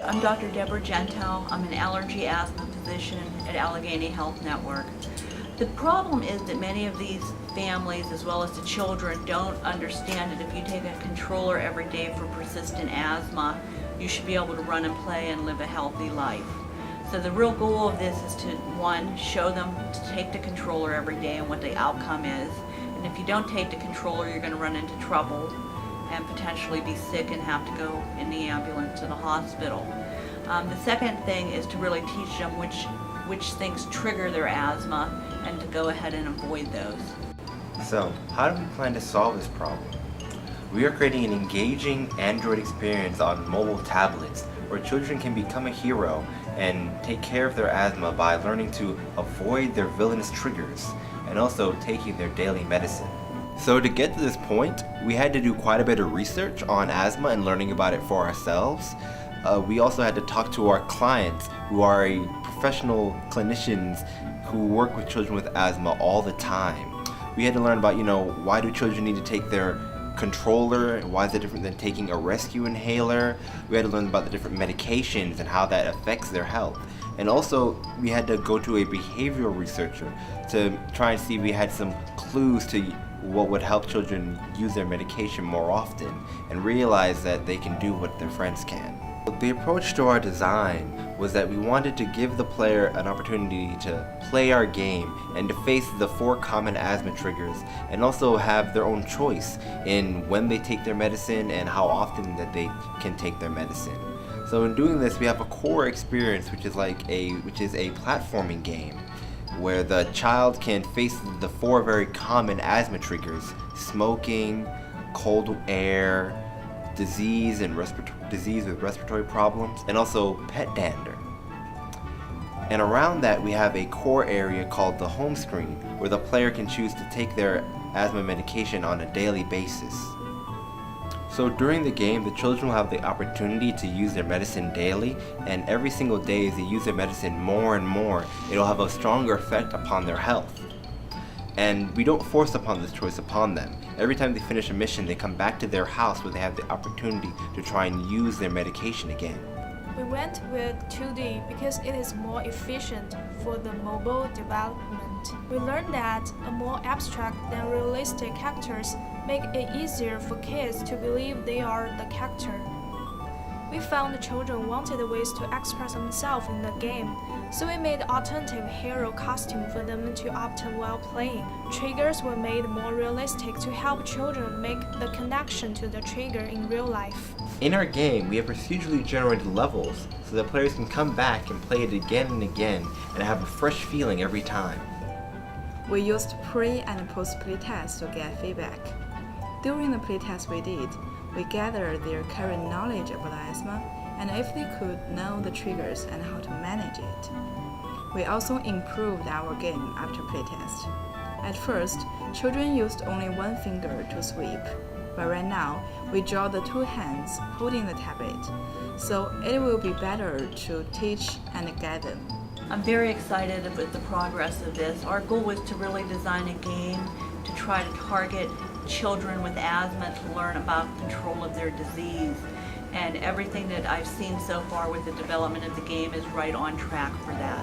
I'm Dr. Deborah Gento. I'm an allergy asthma physician at Allegheny Health Network. The problem is that many of these families, as well as the children, don't understand that if you take a controller every day for persistent asthma, you should be able to run and play and live a healthy life. So the real goal of this is to, one, show them to take the controller every day and what the outcome is. And if you don't take the controller, you're going to run into trouble and potentially be sick and have to go in the ambulance to the hospital. The second thing is to really teach them which things trigger their asthma and to go ahead and avoid those. So, how do we plan to solve this problem? We are creating an engaging Android experience on mobile tablets where children can become a hero and take care of their asthma by learning to avoid their villainous triggers and also taking their daily medicine. So to get to this point, we had to do quite a bit of research on asthma and learning about it for ourselves. We also had to talk to our clients who are professional clinicians who work with children with asthma all the time. We had to learn about, why do children need to take their controller, why is it different than taking a rescue inhaler. We had to learn about the different medications and how that affects their health. And also, we had to go to a behavioral researcher to try and see if we had some clues to what would help children use their medication more often and realize that they can do what their friends can. The approach to our design was that we wanted to give the player an opportunity to play our game and to face the 4 common asthma triggers and also have their own choice in when they take their medicine and how often that they can take their medicine. So in doing this, we have a core experience which is a platforming game where the child can face the 4 very common asthma triggers: smoking, cold air, disease with respiratory problems, and also pet dander. And around that we have a core area called the home screen where the player can choose to take their asthma medication on a daily basis. So during the game, the children will have the opportunity to use their medicine daily, and every single day as they use their medicine more and more, it'll have a stronger effect upon their health. And we don't force upon this choice upon them. Every time they finish a mission, they come back to their house where they have the opportunity to try and use their medication again. We went with 2D because it is more efficient for the mobile development. We learned that a more abstract than realistic characters make it easier for kids to believe they are the character. We found the children wanted ways to express themselves in the game, so we made alternative hero costume for them to obtain while playing. Triggers were made more realistic to help children make the connection to the trigger in real life. In our game, we have procedurally generated levels so that players can come back and play it again and again and have a fresh feeling every time. We used pre- and post-play tests to get feedback. During the playtest we did, we gathered their current knowledge about asthma and if they could know the triggers and how to manage it. We also improved our game after playtest. At first, children used only one finger to sweep, but right now we draw the 2 hands holding the tablet, so it will be better to teach and guide them. I'm very excited about the progress of this. Our goal was to really design a game to try to target children with asthma to learn about control of their disease. And everything that I've seen so far with the development of the game is right on track for that.